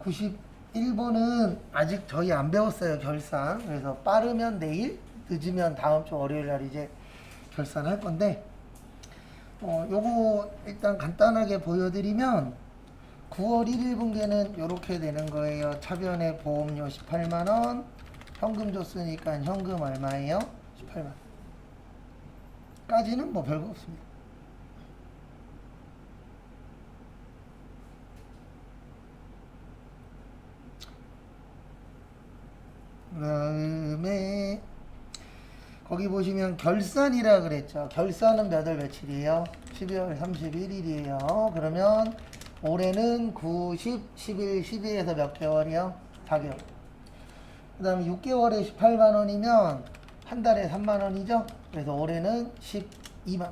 91번은 아직 저희 안 배웠어요, 결산. 그래서 빠르면 내일, 늦으면 다음 주 월요일 날 이제 결산할 건데, 요거 일단 간단하게 보여드리면, 9월 1일 분기는 이렇게 되는 거예요. 차변에 보험료 18만원, 현금 줬으니까 현금 얼마예요? 18만원. 까지는 뭐 별거 없습니다. 그 다음에 거기 보시면 결산이라 그랬죠. 결산은 몇 월 며칠이에요? 12월 31일이에요. 그러면 올해는 9, 10, 11, 12에서 몇 개월이요? 4개월. 그 다음에 6개월에 18만원이면 한 달에 3만원이죠? 그래서 올해는 12만원.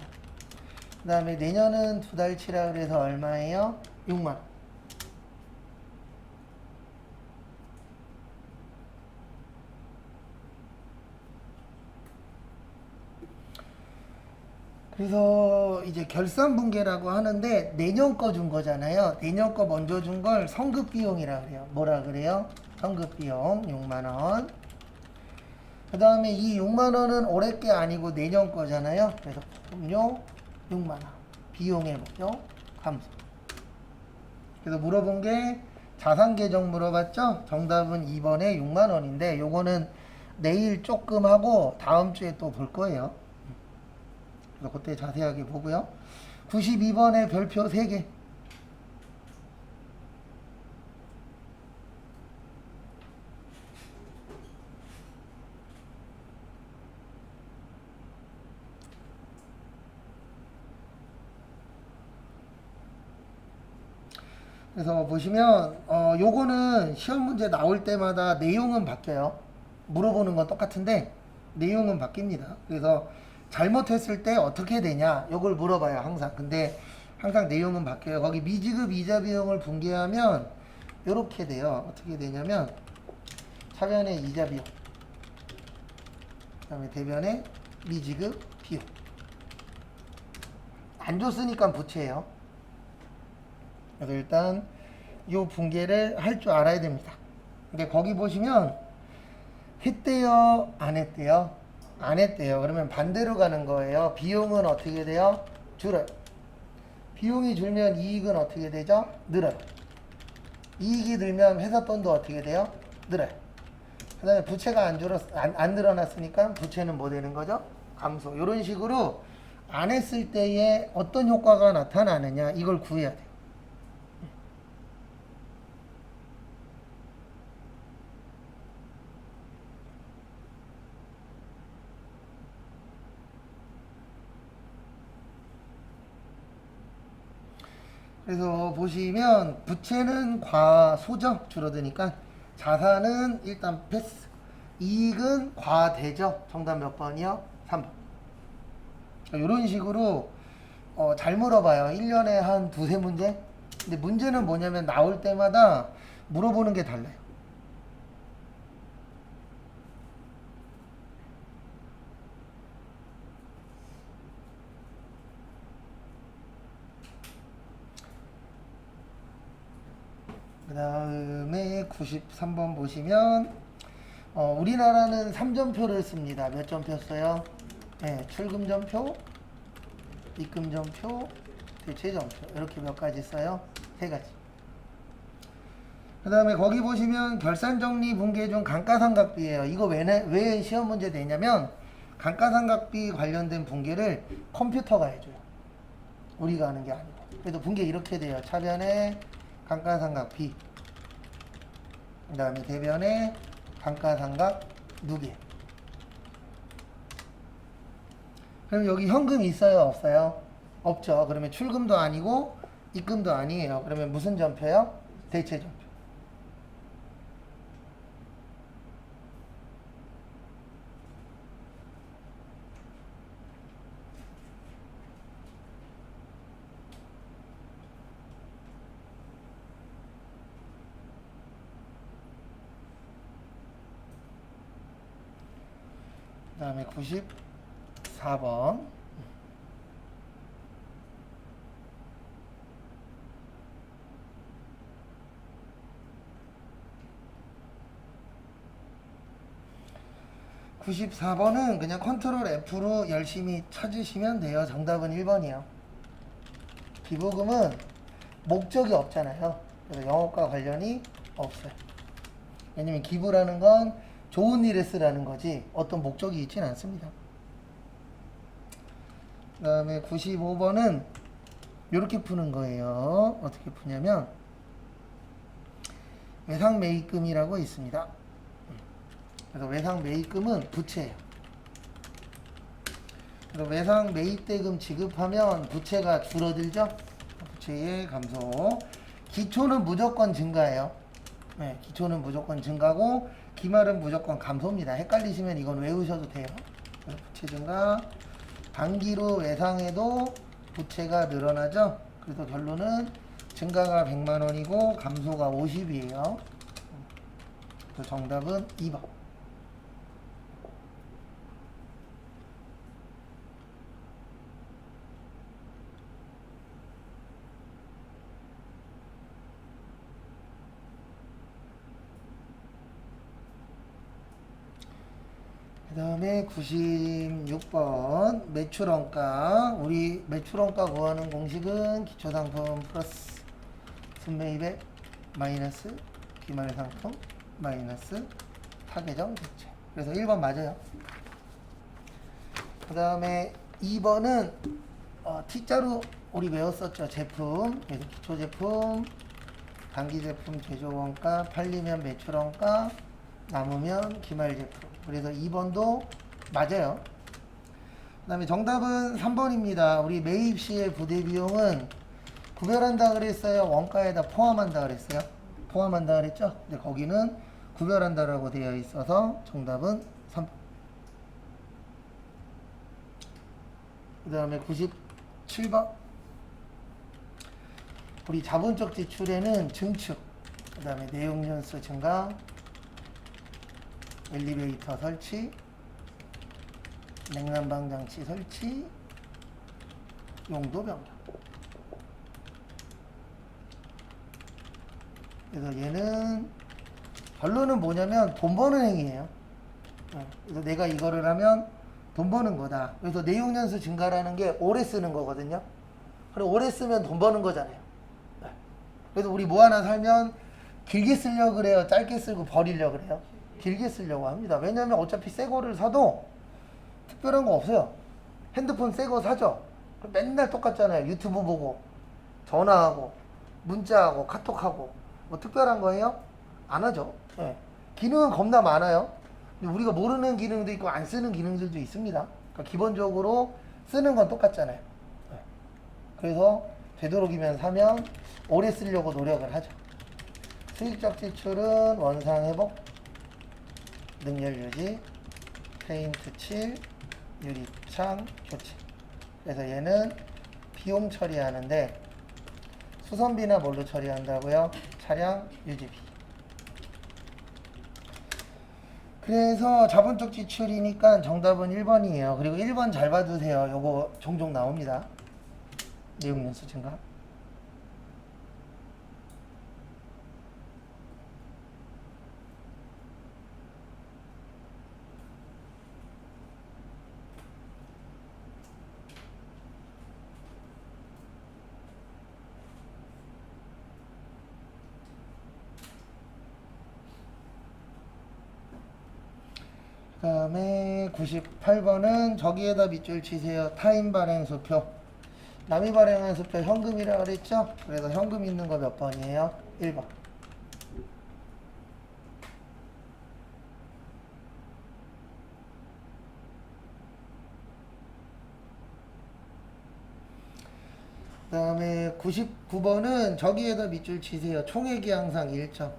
그 다음에 내년은 두 달치라 그래서 얼마예요? 6만원. 그래서 이제 결산분계라고 하는데 내년 거 준 거잖아요. 내년 거 먼저 준 걸 성급비용이라 그래요. 뭐라 그래요? 성급비용 6만원. 그 다음에 이 6만원은 올해 게 아니고 내년 거잖아요. 그래서 보험료 6만원. 비용의 뭐죠? 감소. 그래서 물어본 게 자산 계정 물어봤죠? 정답은 2번에 6만원인데 요거는 내일 조금 하고 다음 주에 또 볼 거예요. 그래서 그때 자세하게 보고요. 92번에 별표 3개. 그래서 보시면 요거는 시험 문제 나올 때마다 내용은 바뀌어요. 물어보는 건 똑같은데 내용은 바뀝니다. 그래서 잘못했을 때 어떻게 되냐 요걸 물어봐요 항상. 근데 항상 내용은 바뀌어요. 거기 미지급 이자 비용을 분계하면 요렇게 돼요. 어떻게 되냐면 차변에 이자 비용, 그 다음에 대변에 미지급 비용. 안 줬으니까 부채예요. 그래서 일단 요 분계를 할 줄 알아야 됩니다. 근데 거기 보시면 했대요, 안 했대요? 안 했대요. 그러면 반대로 가는 거예요. 비용은 어떻게 돼요? 줄어요. 비용이 줄면 이익은 어떻게 되죠? 늘어요. 이익이 늘면 회사 돈도 어떻게 돼요? 늘어요. 그 다음에 부채가 안 늘어났으니까 부채는 뭐 되는 거죠? 감소. 이런 식으로 안 했을 때에 어떤 효과가 나타나느냐 이걸 구해야 돼요. 그래서 보시면 부채는 과소죠. 줄어드니까 자산은 일단 패스. 이익은 과대죠. 정답 몇 번이요? 3번. 이런 식으로 잘 물어봐요. 1년에 한 두세 문제? 근데 문제는 뭐냐면 나올 때마다 물어보는 게 달라요. 그 다음에 93번 보시면 우리나라는 3점표를 씁니다. 몇 점표 써요? 네, 출금점표, 입금점표, 대체점표 이렇게 몇 가지 써요? 세 가지. 그 다음에 거기 보시면 결산정리 분계 중 감가상각비예요. 이거 왜 시험 문제 되냐면 감가상각비 관련된 분계를 컴퓨터가 해줘요. 우리가 하는 게 아니고. 그래도 분계 이렇게 돼요. 차변에 감가상각비, 그 다음에 대변에 감가상각 누계. 그럼 여기 현금 있어요? 없어요? 없죠. 그러면 출금도 아니고 입금도 아니에요. 그러면 무슨 점표요? 대체점표. 그 다음에 94번. 94번은 그냥 컨트롤 F로 열심히 찾으시면 돼요. 정답은 1번이요. 기부금은 목적이 없잖아요. 그래서 영업과 관련이 없어요. 왜냐면 기부라는 건 좋은 일에 쓰라는 거지 어떤 목적이 있진 않습니다. 그 다음에 95번은 이렇게 푸는 거예요. 어떻게 푸냐면 외상매입금이라고 있습니다. 그래서 외상매입금은 부채예요. 그래서 외상매입대금 지급하면 부채가 줄어들죠. 부채의 감소. 기초는 무조건 증가예요. 네, 기초는 무조건 증가고 기말은 무조건 감소입니다. 헷갈리시면 이건 외우셔도 돼요. 그래서 부채 증가. 단기로 외상해도 부채가 늘어나죠. 그래서 결론은 증가가 100만 원이고 감소가 50이에요. 그래서 정답은 2번. 그 다음에 96번 매출원가. 우리 매출원가 구하는 공식은 기초상품 플러스 순매입액 마이너스 기말상품 마이너스 타계정 대체. 그래서 1번 맞아요. 그 다음에 2번은 T자로 우리 외웠었죠. 제품. 그래서 기초제품 단기제품 제조원가 팔리면 매출원가 남으면 기말제품. 그래서 2번도 맞아요. 그 다음에 정답은 3번입니다. 우리 매입 시의 부대비용은 구별한다 그랬어요? 원가에다 포함한다 그랬어요? 포함한다 그랬죠? 근데 거기는 구별한다라고 되어 있어서 정답은 3번. 그 다음에 97번. 우리 자본적 지출에는 증축, 그 다음에 내용연수 증가, 엘리베이터 설치, 냉난방 장치 설치, 용도 변경. 그래서 얘는 결론은 뭐냐면 돈 버는 행위예요. 그래서 내가 이거를 하면 돈 버는 거다. 그래서 내용연수 증가라는 게 오래 쓰는 거거든요. 그리고 오래 쓰면 돈 버는 거잖아요. 그래서 우리 뭐 하나 살면 길게 쓰려고 그래요? 짧게 쓰고 버리려고 그래요? 길게 쓰려고 합니다. 왜냐면 어차피 새 거를 사도 특별한 거 없어요. 핸드폰 새 거 사죠? 맨날 똑같잖아요. 유튜브 보고 전화하고 문자하고 카톡하고 뭐 특별한 거예요? 안 하죠. 네. 기능은 겁나 많아요. 근데 우리가 모르는 기능도 있고 안 쓰는 기능들도 있습니다. 그러니까 기본적으로 쓰는 건 똑같잖아요. 네. 그래서 되도록이면 사면 오래 쓰려고 노력을 하죠. 수익적 지출은 원상 회복, 능률 유지, 페인트 칠, 유리창 교체. 그래서 얘는 비용 처리하는데 수선비나 뭘로 처리한다고요? 차량 유지비. 그래서 자본적 지출이니까 정답은 1번이에요. 그리고 1번 잘 봐두세요. 요거 종종 나옵니다. 내용연수 증가. 그 다음에 98번은 저기에다 밑줄 치세요. 타임 발행수표. 남이 발행한 수표 현금이라 그랬죠? 그래서 현금 있는 거 몇 번이에요? 1번. 그 다음에 99번은 저기에다 밑줄 치세요. 총액이 항상 1점.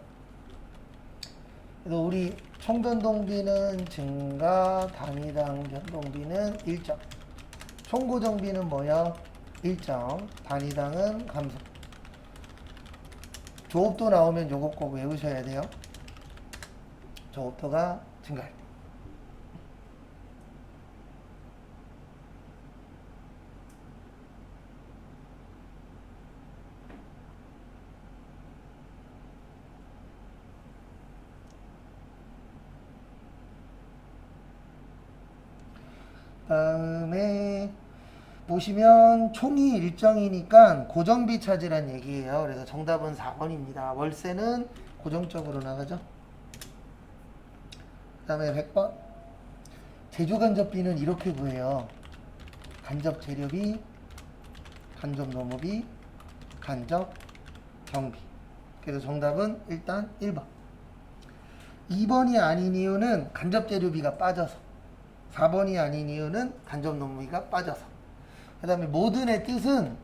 그래서 우리 총변동비는 증가, 단위당 변동비는 1점. 총고정비는 뭐야? 1점. 단위당은 감소. 조업도 나오면 요거 꼭 외우셔야 돼요. 조업도가 증가할 때. 다음에 보시면 총이 일정이니까 고정비 찾으란 얘기예요. 그래서 정답은 4번입니다. 월세는 고정적으로 나가죠. 그 다음에 100번 제조간접비는 이렇게 구해요. 간접 재료비, 간접 노무비, 간접 경비. 그래서 정답은 일단 1번. 2번이 아닌 이유는 간접 재료비가 빠져서. 4번이 아닌 이유는 간접 노무비가 빠져서. 그 다음에 모든의 뜻은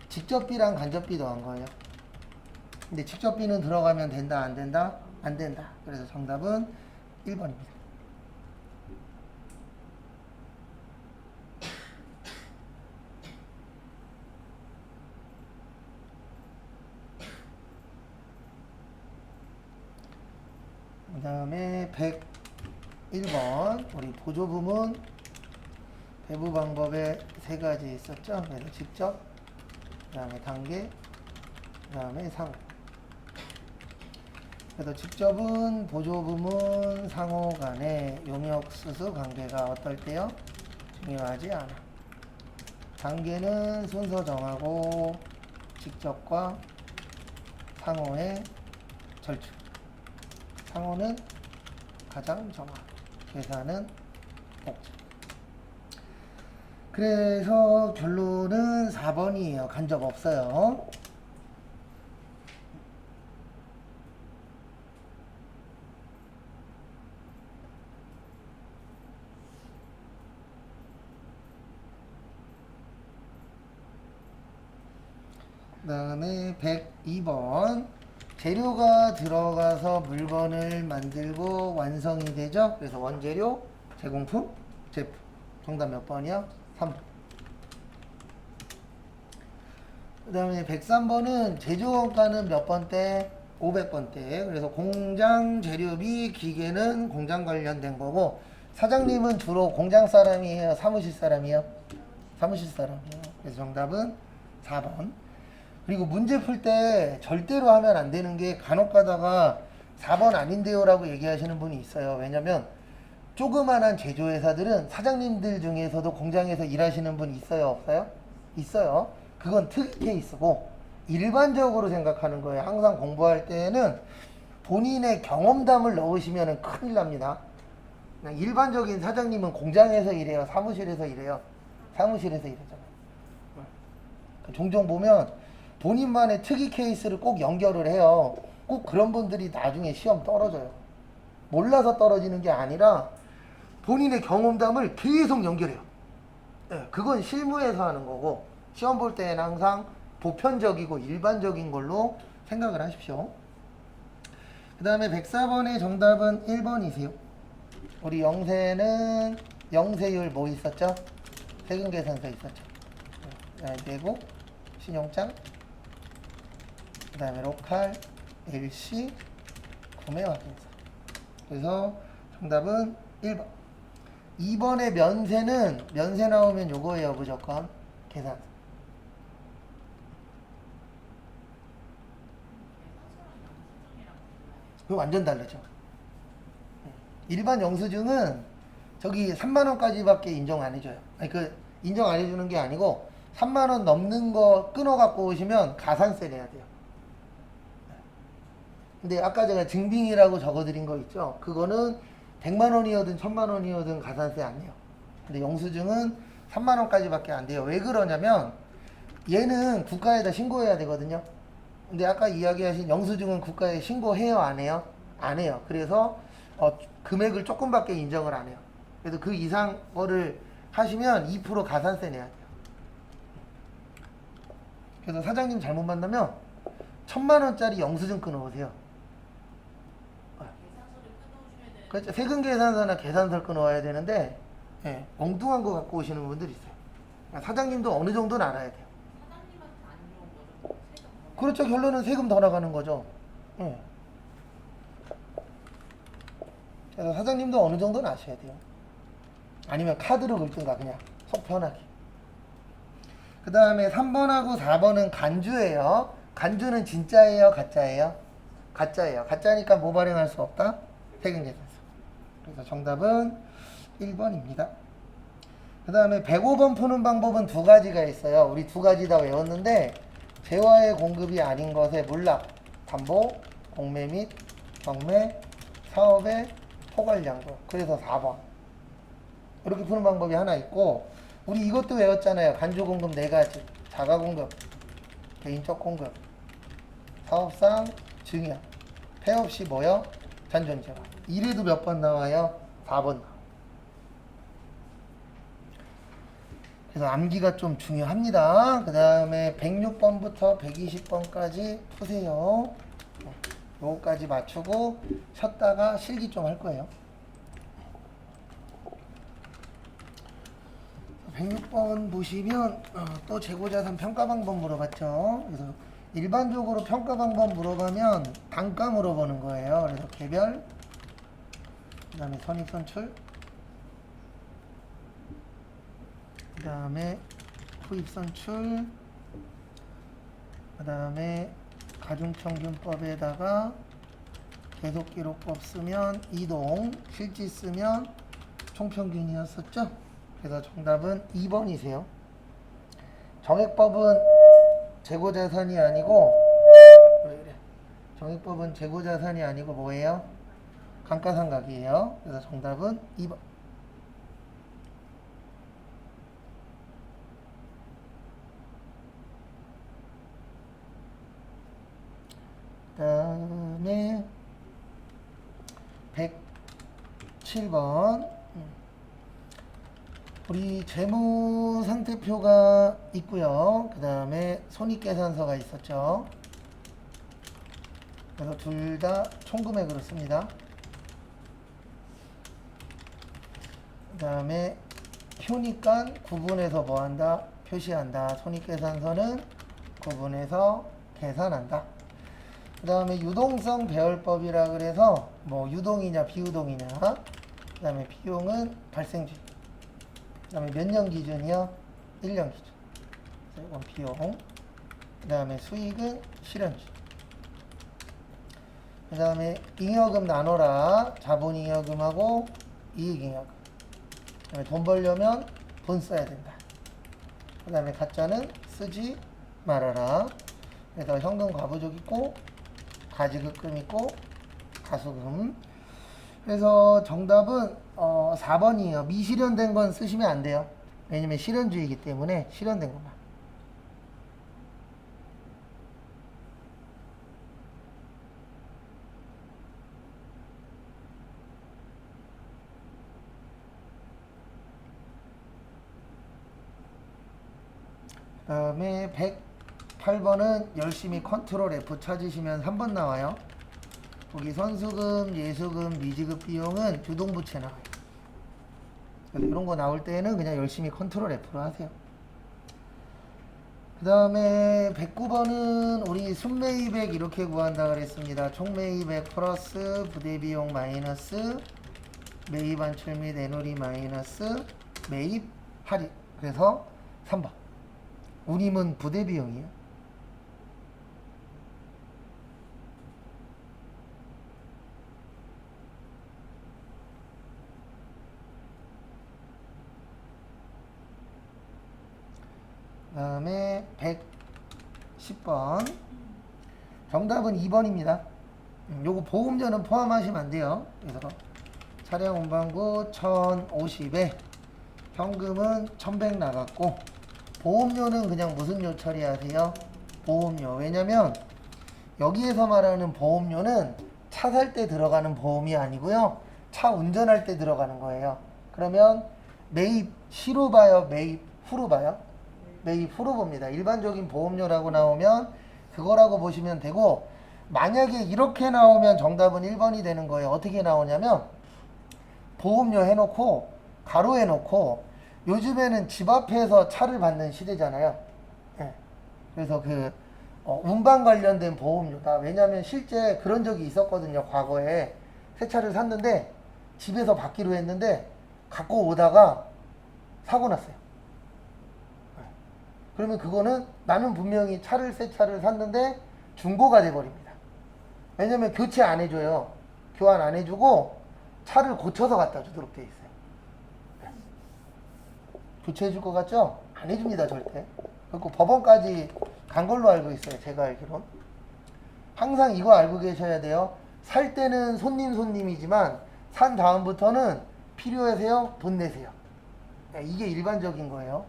직접비랑 간접비 더한 거예요. 근데 직접비는 들어가면 된다, 안 된다? 안 된다. 그래서 정답은 1번입니다. 그 다음에 101번 우리 보조부문 배부 방법에 3가지 있었죠. 그래서 직접, 그 다음에 단계, 그 다음에 상호. 그래서 직접은 보조부문 상호 간의 용역수수 관계가 어떨 때요? 중요하지 않아. 단계는 순서 정하고 직접과 상호의 절충. 상호는 가장 정확. 계산은 복잡. 그래서 결론은 4번이에요. 간접 없어요. 그 다음에 102번 재료가 들어가서 물건을 만들고 완성이 되죠. 그래서 원재료, 제공품, 제품. 정답 몇 번이요? 3번. 그 다음에 103번은 제조원가는 몇 번대? 500번대. 그래서 공장 재료비, 기계는 공장 관련된 거고, 사장님은 주로 공장 사람이에요? 사무실 사람이에요? 사무실 사람이에요. 그래서 정답은 4번. 그리고 문제 풀 때 절대로 하면 안 되는 게 간혹 가다가 4번 아닌데요 라고 얘기하시는 분이 있어요. 왜냐면 조그만한 제조회사들은 사장님들 중에서도 공장에서 일하시는 분 있어요? 없어요? 있어요. 그건 특이 케이스고 일반적으로 생각하는 거예요. 항상 공부할 때는 본인의 경험담을 넣으시면 큰일 납니다. 그냥 일반적인 사장님은 공장에서 일해요? 사무실에서 일해요? 사무실에서 일하잖아요. 종종 보면 본인만의 특이 케이스를 꼭 연결을 해요. 꼭 그런 분들이 나중에 시험 떨어져요. 몰라서 떨어지는 게 아니라 본인의 경험담을 계속 연결해요. 네, 그건 실무에서 하는 거고 시험 볼 때는 항상 보편적이고 일반적인 걸로 생각을 하십시오. 그 다음에 104번의 정답은 1번이세요. 우리 영세는 영세율 뭐 있었죠? 세금계산서 있었죠. 내고 신용장, 그 다음에 로컬, LC, 구매 확인서. 그래서 정답은 1번. 2번의 면세는 면세 나오면 요거예요. 무조건 계산. 그거 완전 다르죠. 일반 영수증은 저기 3만원까지밖에 인정 안 해줘요. 아니 인정 안 해주는 게 아니고 3만원 넘는 거 끊어 갖고 오시면 가산세 내야 돼요. 근데 아까 제가 증빙이라고 적어드린 거 있죠. 그거는 100만원이어든 1000만원이어든 가산세 안 내요. 근데 영수증은 3만원까지밖에 안 돼요. 왜 그러냐면 얘는 국가에다 신고해야 되거든요. 근데 아까 이야기하신 영수증은 국가에 신고해요? 안 해요? 안 해요. 그래서 금액을 조금밖에 인정을 안 해요. 그래서 그 이상 거를 하시면 2% 가산세 내야 돼요. 그래서 사장님 잘못 만나면 1000만원짜리 영수증 끊어오세요. 그렇죠. 세금 계산서나 계산서를 끊어와야 되는데 예, 엉뚱한 거 갖고 오시는 분들이 있어요. 사장님도 어느 정도는 알아야 돼요. 사장님한테 안 좋은 거죠? 그렇죠. 결론은 세금 더 나가는 거죠. 예. 그래서 사장님도 어느 정도는 아셔야 돼요. 아니면 카드로 긁든가 그냥 속 편하게. 그 다음에 3번하고 4번은 간주예요. 간주는 진짜예요? 가짜예요? 가짜예요. 가짜니까 뭐 발행할 수 없다? 세금계산서. 그래서 정답은 1번입니다. 그 다음에 105번 푸는 방법은 두 가지가 있어요. 우리 두 가지 다 외웠는데 재화의 공급이 아닌 것의 몰락, 담보, 공매 및 경매, 사업의 포괄량도. 그래서 4번. 이렇게 푸는 방법이 하나 있고 우리 이것도 외웠잖아요. 간주 공급 4가지. 자가 공급, 개인적 공급, 사업상 증여, 폐업 시 뭐요? 잔존재화. 이래도 몇 번 나와요? 4번 나와요. 그래서 암기가 좀 중요합니다. 그 다음에 106번부터 120번까지 푸세요. 요거까지 맞추고 쉬었다가 실기 좀 할 거예요. 106번 보시면 또 재고자산 평가 방법 물어봤죠. 그래서 일반적으로 평가 방법 물어보면 단가 물어보는 거예요. 그래서 개별, 그 다음에 선입선출, 그 다음에 후입선출, 그 다음에 가중평균법에다가 계속기록법 쓰면 이동, 실지 쓰면 총평균이었었죠. 그래서 정답은 2번이세요. 정액법은 재고자산이 아니고 왜 그래? 정액법은 재고자산이 아니고 뭐예요? 감가상각이에요. 그래서 정답은 2번. 그 다음에 107번 우리 재무상태표가 있고요. 그 다음에 손익계산서가 있었죠. 그래서 둘 다 총금액으로 씁니다. 그 다음에 표니까 구분해서 뭐한다? 표시한다. 손익계산서는 구분해서 계산한다. 그 다음에 유동성 배열법이라 그래서 뭐 유동이냐 비유동이냐. 그 다음에 비용은 발생주의. 그 다음에 몇 년 기준이요? 1년 기준. 그래서 이건 비용. 그 다음에 수익은 실현주의. 그 다음에 잉여금 나눠라. 자본잉여금하고 이익잉여금. 그 다음에 돈 벌려면 돈 써야 된다. 그 다음에 가짜는 쓰지 말아라. 그래서 현금 과부족 있고 가지급금 있고 가수금. 그래서 정답은 4번이에요. 미실현된 건 쓰시면 안 돼요. 왜냐면 실현주의이기 때문에 실현된 것만. 그 다음에 108번은 열심히 컨트롤 F 찾으시면 3번 나와요. 거기 선수금, 예수금, 미지급 비용은 주동부채 나와요. 그래서 이런 거 나올 때는 그냥 열심히 컨트롤 F로 하세요. 그 다음에 109번은 우리 순매입액 이렇게 구한다 그랬습니다. 총매입액 플러스 부대비용 마이너스 매입 환출 및 애놀이 마이너스 매입 할인. 그래서 3번. 운임은 부대비용이에요. 그 다음에 110번 정답은 2번입니다. 요거 보험료는 포함하시면 안 돼요. 그래서 차량 운반구 1050에 현금은 1100 나갔고 보험료는 그냥 무슨 료 처리하세요? 보험료. 왜냐면 여기에서 말하는 보험료는 차 살 때 들어가는 보험이 아니고요. 차 운전할 때 들어가는 거예요. 그러면 매입 시로 봐요? 매입 후로 봐요? 매입 후로 봅니다. 일반적인 보험료라고 나오면 그거라고 보시면 되고 만약에 이렇게 나오면 정답은 1번이 되는 거예요. 어떻게 나오냐면 보험료 해놓고 가로 해놓고 요즘에는 집 앞에서 차를 받는 시대잖아요. 예. 그래서 운반 관련된 보험료다. 왜냐하면 실제 그런 적이 있었거든요. 과거에 새 차를 샀는데 집에서 받기로 했는데 갖고 오다가 사고 났어요. 그러면 그거는 나는 분명히 새 차를 샀는데 중고가 돼버립니다. 왜냐면 교체 안 해줘요. 교환 안 해주고 차를 고쳐서 갖다 주도록 돼 있어요. 교체해 줄 것 같죠? 안 해줍니다, 절대. 그리고 법원까지 간 걸로 알고 있어요, 제가 알기론. 항상 이거 알고 계셔야 돼요. 살 때는 손님이지만 산 다음부터는 필요하세요? 돈 내세요. 이게 일반적인 거예요.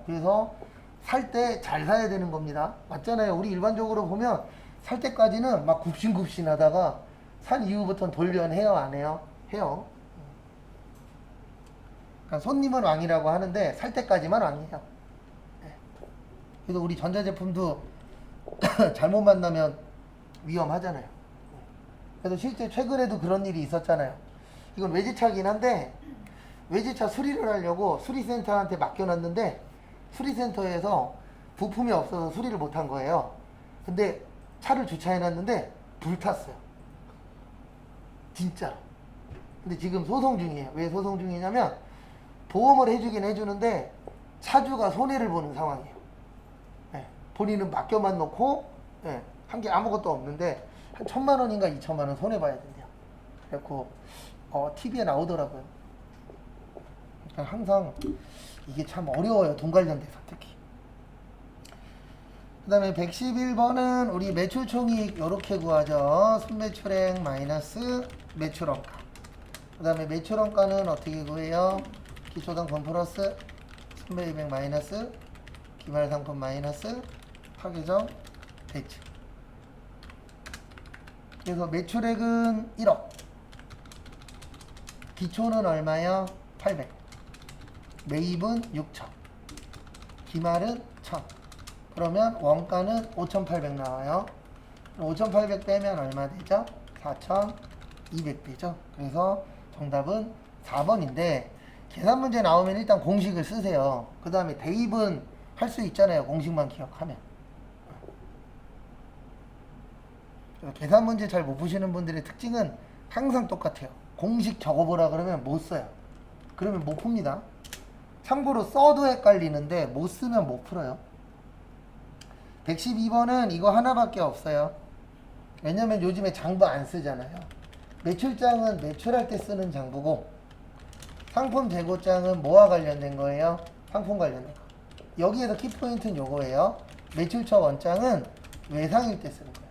그래서 살 때 잘 사야 되는 겁니다. 맞잖아요. 우리 일반적으로 보면 살 때까지는 막 굽신굽신 하다가 산 이후부터는 돌변해요, 안 해요? 해요. 그러니까 손님은 왕이라고 하는데 살 때까지만 왕이에요. 그래서 우리 전자제품도 잘못 만나면 위험하잖아요. 그래서 실제 최근에도 그런 일이 있었잖아요. 이건 외제차긴 한데 외제차 수리를 하려고 수리센터한테 맡겨놨는데 수리센터에서 부품이 없어서 수리를 못한 거예요. 근데 차를 주차해놨는데 불탔어요. 진짜. 근데 지금 소송 중이에요. 왜 소송 중이냐면 보험을 해주긴 해주는데 차주가 손해를 보는 상황이에요. 본인은 맡겨만 놓고 한 게 아무것도 없는데 한 1,000만 원인가 2,000만 원 손해 봐야 된대요. 그래갖고 TV에 나오더라고요. 그러니까 항상 이게 참 어려워요. 돈 관련돼서 특히. 그 다음에 111번은 우리 매출총익 이렇게 구하죠. 순매출액 마이너스 매출원가. 그 다음에 매출원가는 어떻게 구해요? 기초상품 플러스 순매입액 마이너스 기말상품 마이너스 파괴점 대칭. 그래서 매출액은 1억, 기초는 얼마요? 800, 매입은 6천, 기말은 1000. 그러면 원가는 5,800 나와요. 5,800 빼면 얼마 되죠? 4,200 되죠. 그래서 정답은 4번인데 계산 문제 나오면 일단 공식을 쓰세요. 그 다음에 대입은 할 수 있잖아요. 공식만 기억하면. 계산 문제 잘 못 푸시는 분들의 특징은 항상 똑같아요. 공식 적어보라 그러면 못 써요. 그러면 못 풉니다. 참고로 써도 헷갈리는데 못 쓰면 못 풀어요. 112번은 이거 하나밖에 없어요. 왜냐면 요즘에 장부 안 쓰잖아요. 매출장은 매출할 때 쓰는 장부고 상품 재고장은 뭐와 관련된 거예요? 상품 관련된 거. 여기에서 키포인트는 요거예요. 매출처 원장은 외상일 때 쓰는 거예요.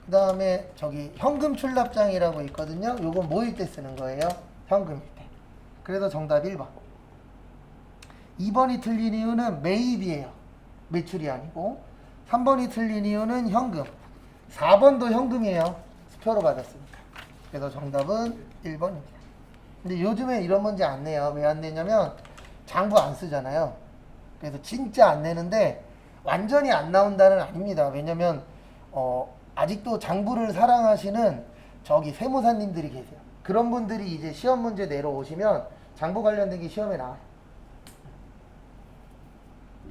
그 다음에 저기 현금 출납장이라고 있거든요. 요건 뭐일 때 쓰는 거예요? 현금일 때. 그래서 정답 1번. 2번이 틀린 이유는 매입이에요. 매출이 아니고. 3번이 틀린 이유는 현금. 4번도 현금이에요. 수표로 받았으니까. 그래서 정답은 1번입니다. 근데 요즘에 이런 문제 안 내요. 왜 안 내냐면 장부 안 쓰잖아요. 그래서 진짜 안 내는데 완전히 안 나온다는 아닙니다. 왜냐면 아직도 장부를 사랑하시는 저기 세무사님들이 계세요. 그런 분들이 이제 시험 문제 내러 오시면 장부 관련된 게 시험에 나와요.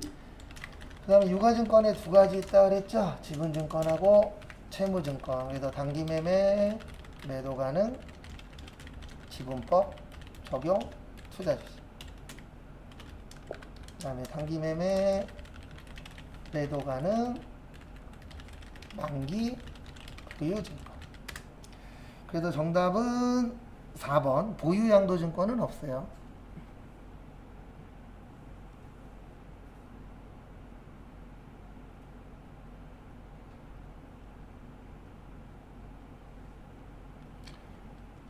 그 다음에 유가증권에 두 가지 있다 그랬죠. 지분증권하고 채무증권. 그래서 단기매매, 매도 가능, 지분법 적용, 투자주식. 그 다음에 단기매매, 매도 가능, 만기, 보유증권. 그래서 정답은 4번. 보유양도증권은 없어요.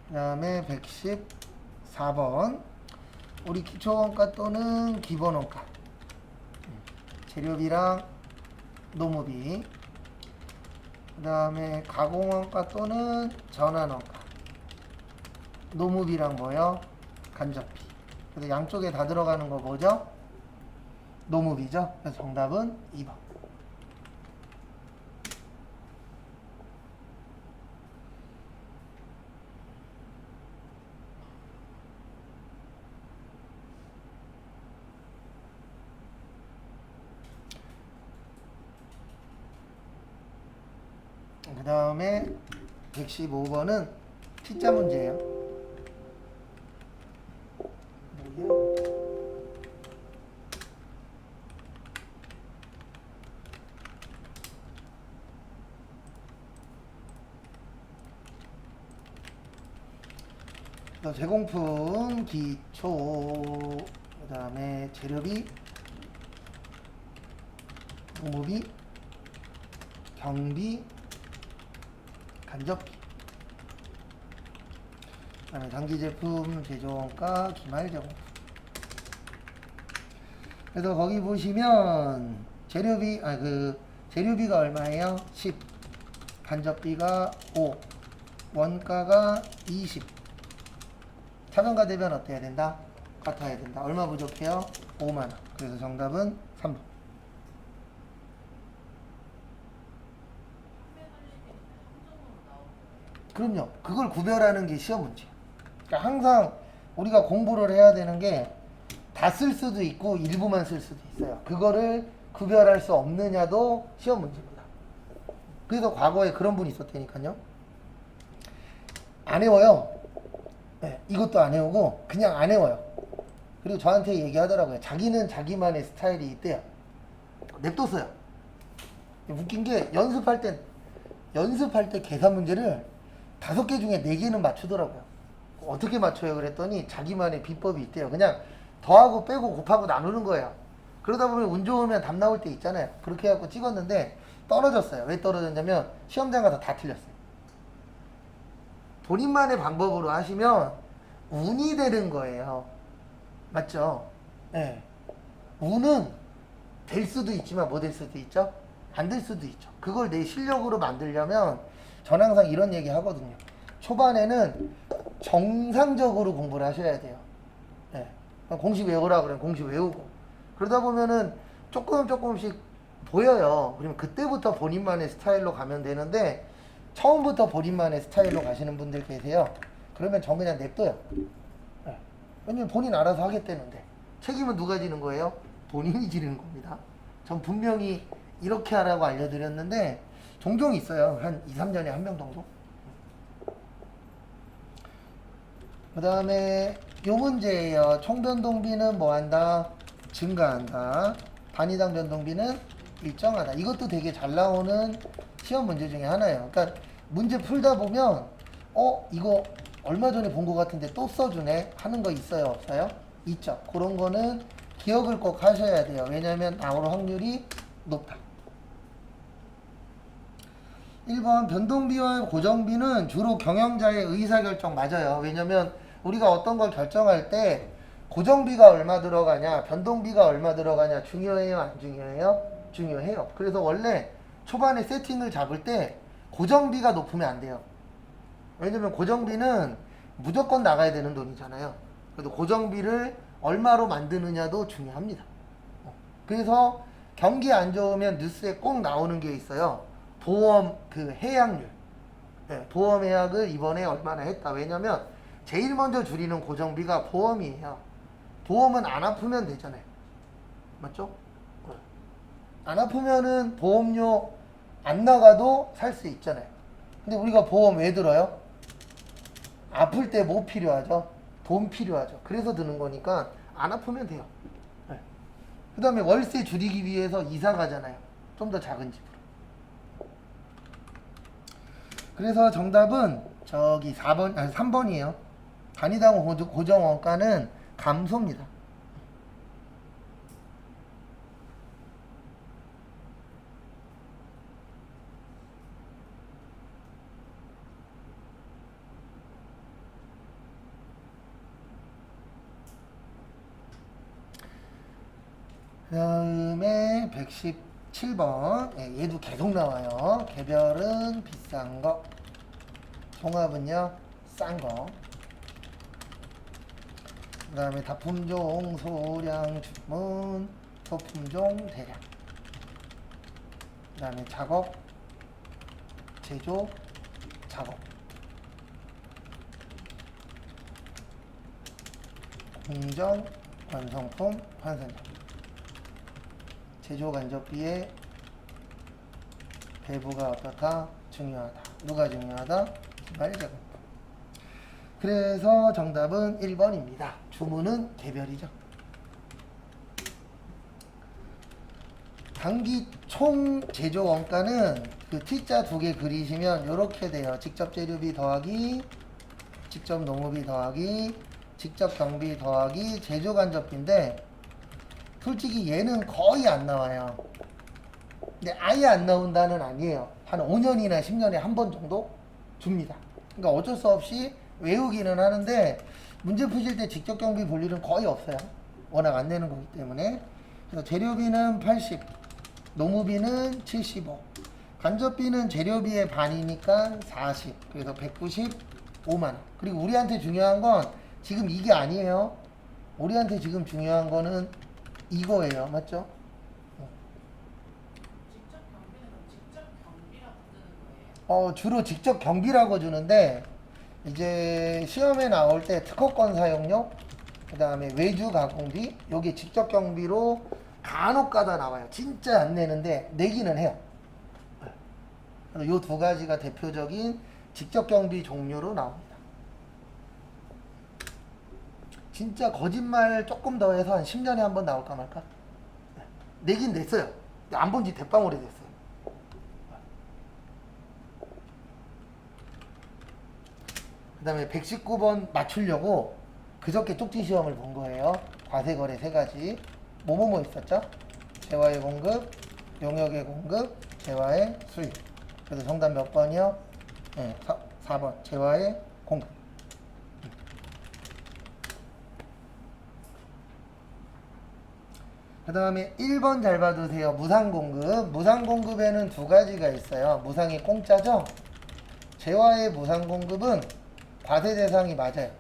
그 다음에 114번. 우리 기초원가 또는 기본원가. 재료비랑 노무비. 그 다음에 가공원가 또는 전환원가. 노무비랑 뭐요? 간접비. 그래서 양쪽에 다 들어가는 거 뭐죠? 노무비죠. 그래서 정답은 2번. 그 다음에 115번은 T자 문제예요. 뭐야? 또 제공품, 기초, 그 다음에 재료비, 공모비, 경비, 간접비, 그 다음에 단기제품 제조원가, 기말제공품. 그래서 거기 보시면 재료비, 재료비가 얼마예요? 10, 간접비가 5, 원가가 20. 차변과 대변 어때야 된다? 같아야 된다. 얼마 부족해요? 5만원. 그래서 정답은 3번. 그럼요. 그걸 구별하는 게 시험 문제예요. 그러니까 항상 우리가 공부를 해야 되는 게 다 쓸 수도 있고 일부만 쓸 수도 있어요. 그거를 구별할 수 없느냐도 시험 문제입니다. 그래서 과거에 그런 분이 있었다니까요. 안 외워요. 네, 이것도 안 외우고 그냥 안 외워요. 그리고 저한테 얘기하더라고요. 자기는 자기만의 스타일이 있대요. 냅뒀어요. 웃긴 게 연습할 때 계산 문제를 5개 중에 4개는 맞추더라고요. 어떻게 맞춰요? 그랬더니 자기만의 비법이 있대요. 그냥 더하고 빼고 곱하고 나누는 거예요. 그러다 보면 운 좋으면 답 나올 때 있잖아요. 그렇게 해갖고 찍었는데 떨어졌어요. 왜 떨어졌냐면 시험장 가서 다 틀렸어요. 본인만의 방법으로 하시면 운이 되는 거예요. 맞죠? 네. 운은 될 수도 있지만 뭐 될 수도 있죠? 안 될 수도 있죠. 그걸 내 실력으로 만들려면 저는 항상 이런 얘기 하거든요. 초반에는 정상적으로 공부를 하셔야 돼요. 네. 공식 외우라 그러면 공식 외우고 그러다 보면은 조금씩 보여요. 그러면 그때부터 본인만의 스타일로 가면 되는데 처음부터 본인만의 스타일로 가시는 분들 계세요. 그러면 전 그냥 냅둬요. 네. 왜냐면 본인 알아서 하겠다는데 책임은 누가 지는 거예요? 본인이 지는 겁니다. 전 분명히 이렇게 하라고 알려드렸는데 종종 있어요. 한 2, 3년에 한 명 정도. 그 다음에 요 문제예요. 총변동비는 뭐한다? 증가한다. 단위당 변동비는 일정하다. 이것도 되게 잘 나오는 시험 문제 중에 하나예요. 그러니까 문제 풀다 보면 이거 얼마 전에 본 것 같은데 또 써주네 하는 거 있어요? 없어요? 있죠. 그런 거는 기억을 꼭 하셔야 돼요. 왜냐하면 나올 확률이 높다. 1번 변동비와 고정비는 주로 경영자의 의사결정 맞아요. 왜냐면 우리가 어떤 걸 결정할 때 고정비가 얼마 들어가냐 변동비가 얼마 들어가냐 중요해요? 안 중요해요? 중요해요. 그래서 원래 초반에 세팅을 잡을 때 고정비가 높으면 안 돼요. 왜냐면 고정비는 무조건 나가야 되는 돈이잖아요. 그래도 고정비를 얼마로 만드느냐도 중요합니다. 그래서 경기 안 좋으면 뉴스에 꼭 나오는 게 있어요. 보험 해약률. 네, 보험 해약을 이번에 얼마나 했다. 왜냐면 제일 먼저 줄이는 고정비가 보험이에요. 보험은 안 아프면 되잖아요. 맞죠? 네. 안 아프면은 보험료 안 나가도 살 수 있잖아요. 근데 우리가 보험 왜 들어요? 아플 때 뭐 필요하죠? 돈 필요하죠. 그래서 드는 거니까 안 아프면 돼요. 네. 그 다음에 월세 줄이기 위해서 이사 가잖아요. 좀 더 작은 집으로. 그래서 정답은 저기 3번이에요. 단위당 고정 원가는 감소입니다. 그 다음에 117번. 얘도 계속 나와요. 개별은 비싼 거, 종합은요 싼 거. 그 다음에 다품종, 소량, 주문, 소품종, 대량. 그 다음에 작업, 제조, 작업. 공정, 완성품, 환산점. 제조 간접비의 배부가 어떻다? 중요하다. 누가 중요하다? 기말제공품. 그래서 정답은 1번입니다. 주문은 개별이죠. 단기 총 제조 원가는 그 T자 2개 그리시면 이렇게 돼요. 직접 재료비 더하기 직접 농업이 더하기 직접 경비 더하기 제조 간접비인데 솔직히 얘는 거의 안 나와요. 근데 아예 안 나온다는 아니에요. 한 5년이나 10년에 한 번 정도 줍니다. 그러니까 어쩔 수 없이 외우기는 하는데 문제 푸실 때 직접 경비 볼 일은 거의 없어요. 워낙 안 내는 거기 때문에. 그래서 재료비는 80, 농우비는 75, 간접비는 재료비의 반이니까 40, 그래서 195만 원. 그리고 우리한테 중요한 건 지금 이게 아니에요. 우리한테 지금 중요한 거는 이거예요. 맞죠? 직접 경비는 그럼 직접 경비라고 뜨는 거예요? 주로 직접 경비라고 주는데 이제 시험에 나올 때 특허권 사용료, 그 다음에 외주 가공비, 요게 직접 경비로 간혹 가다 나와요. 진짜 안 내는데 내기는 해요. 요 두 가지가 대표적인 직접 경비 종류로 나옵니다. 진짜 거짓말 조금 더 해서 한 10년에 한 번 나올까 말까? 내긴 냈어요. 안 본 지 대빵 오래됐어요. 그 다음에 119번 맞추려고 그저께 쪽지 시험을 본 거예요. 과세거래 세 가지. 뭐뭐뭐 있었죠? 재화의 공급, 용역의 공급, 재화의 수입. 그래서 정답 몇 번이요? 네, 4번. 재화의 공급. 그 다음에 1번 잘 봐두세요. 무상공급. 무상공급에는 두 가지가 있어요. 무상이 공짜죠? 재화의 무상공급은 과세 대상이 맞아요.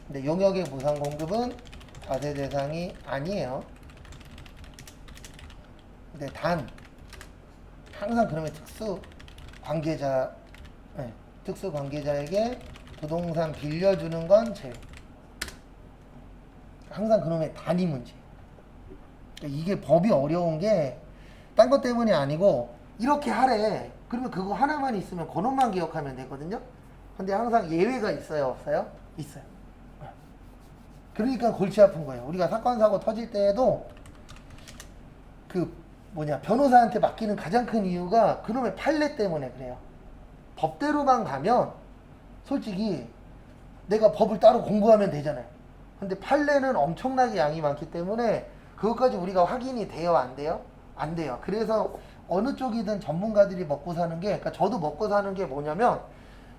근데 용역의 무상공급은 과세 대상이 아니에요. 근데 단 항상 그러면 특수 관계자에게 부동산 빌려주는 건 제외. 항상 그놈의 단위 문제. 그러니까 이게 법이 어려운 게 딴 것 때문이 아니고 이렇게 하래. 그러면 그거 하나만 있으면 그놈만 기억하면 되거든요. 근데 항상 예외가 있어요, 없어요? 있어요. 그러니까 골치 아픈 거예요. 우리가 사건 사고 터질 때에도 변호사한테 맡기는 가장 큰 이유가 그놈의 판례 때문에 그래요. 법대로만 가면 솔직히 내가 법을 따로 공부하면 되잖아요. 근데 판례는 엄청나게 양이 많기 때문에 그것까지 우리가 확인이 돼요, 안 돼요? 안 돼요. 그래서 어느 쪽이든 전문가들이 먹고 사는 게, 그러니까 저도 먹고 사는 게 뭐냐면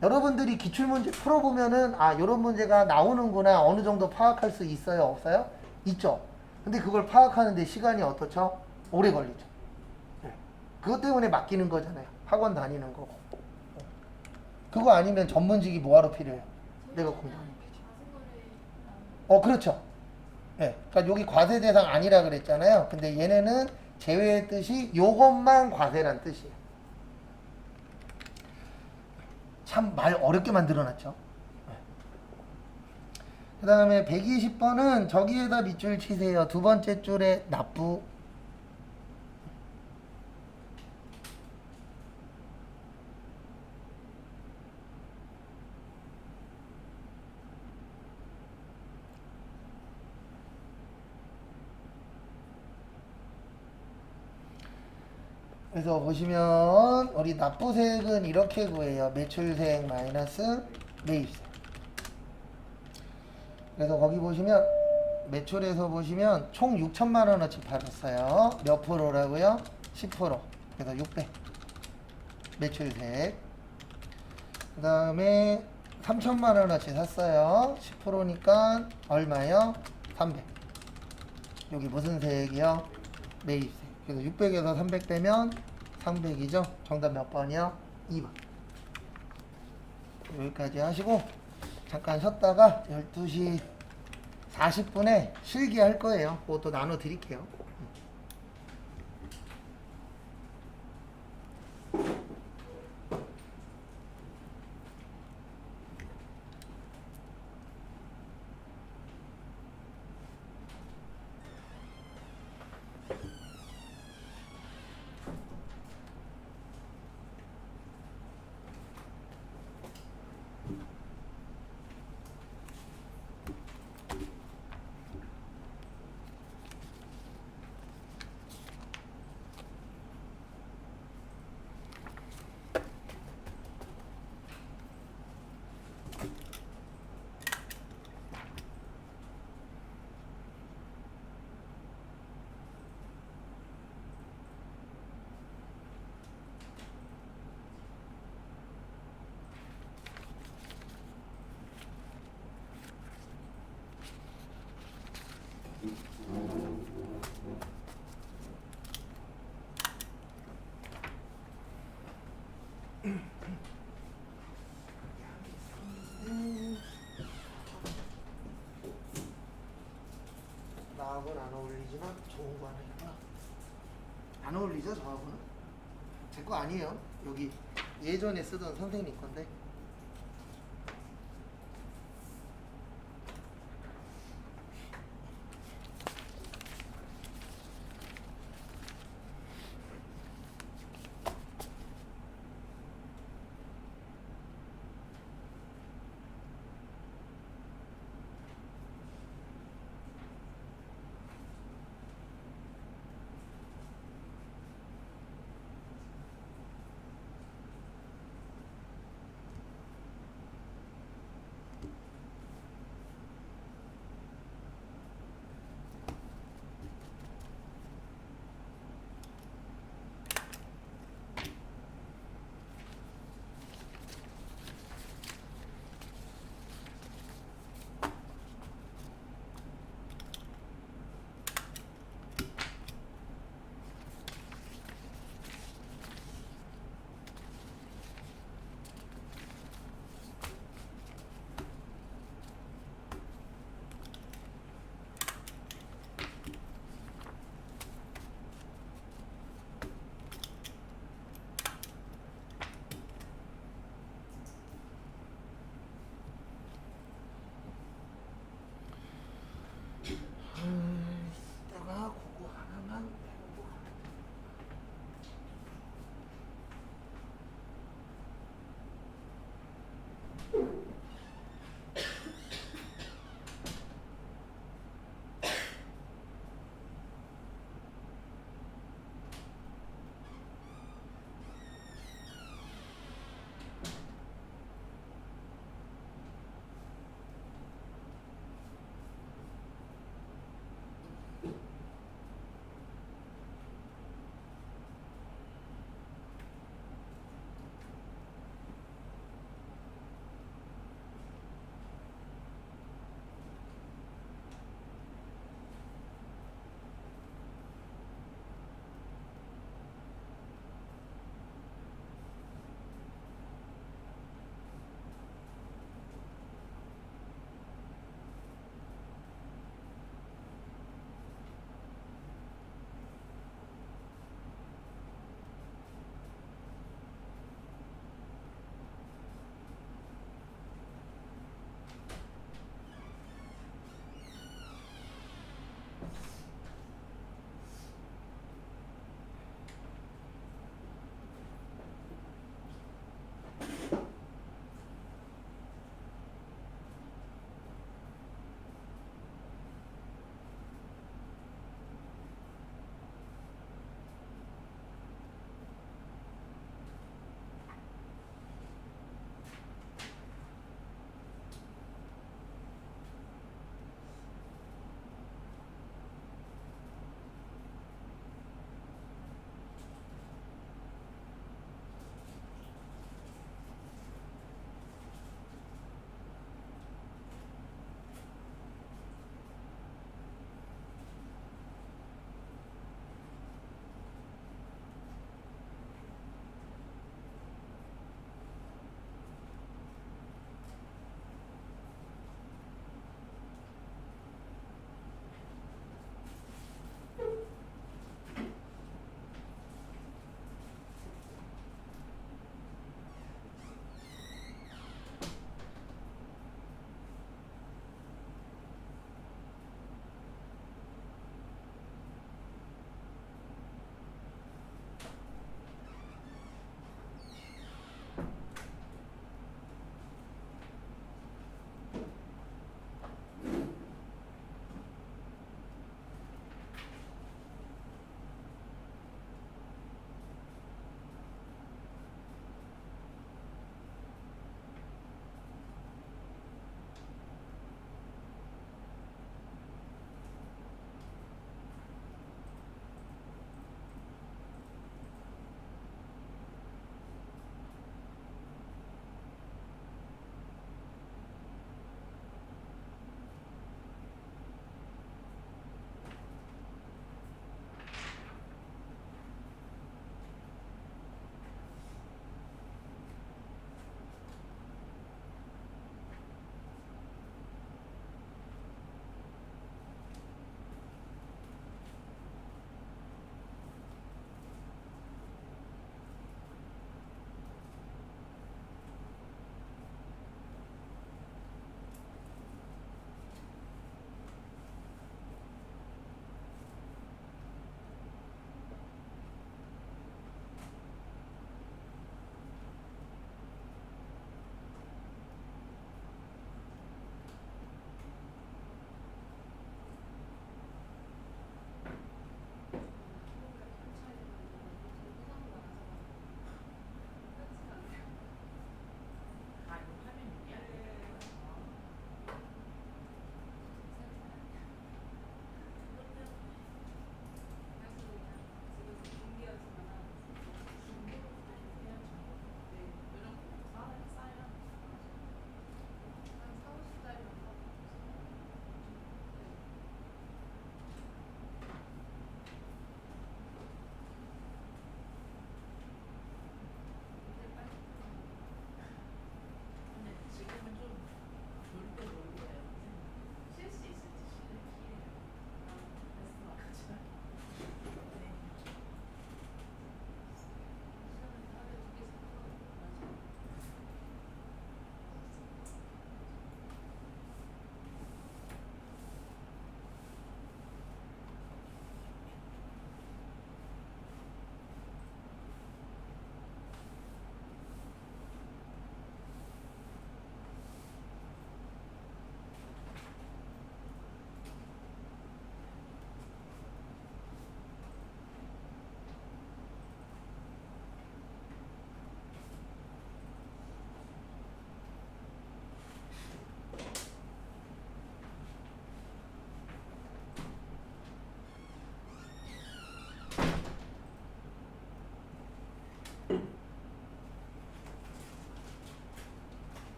여러분들이 기출문제 풀어보면은 요런 문제가 나오는구나 어느 정도 파악할 수 있어요, 없어요? 있죠. 근데 그걸 파악하는데 시간이 어떻죠? 오래 걸리죠. 네. 그것 때문에 맡기는 거잖아요. 학원 다니는 거고. 그거 아니면 전문직이 뭐하러 필요해요? 내가 고민. 그렇죠. 네. 그러니까 여기 과세 대상 아니라 그랬잖아요. 근데 얘네는 제외의 뜻이 요것만 과세란 뜻이에요. 참 말 어렵게 만들어놨죠. 그 다음에 120번은 저기에다 밑줄 치세요. 두 번째 줄에 납부. 그래서 보시면 우리 납부세액은 이렇게 구해요. 매출세액 마이너스 매입세. 그래서 거기 보시면 매출에서 보시면 총 6천만 원어치 팔았어요. 몇 프로라고요? 10%. 그래서 600. 매출세액. 그 다음에 3천만 원어치 샀어요. 10%니까 얼마요? 300. 여기 무슨 세액이요? 매입세. 그래서 600에서 300 빼면 300이죠. 정답 몇 번이요? 2번. 여기까지 하시고 잠깐 쉬었다가 12시 40분에 실기 할 거예요. 그것도 나눠 드릴게요. 나하고는 안 어울리지만 좋은 거 하나 있구나. 안 어울리죠 저하고는? 제 거 아니에요. 여기 예전에 쓰던 선생님 건데.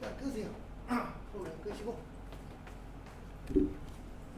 일단 끄세요. 프로그램 끄시고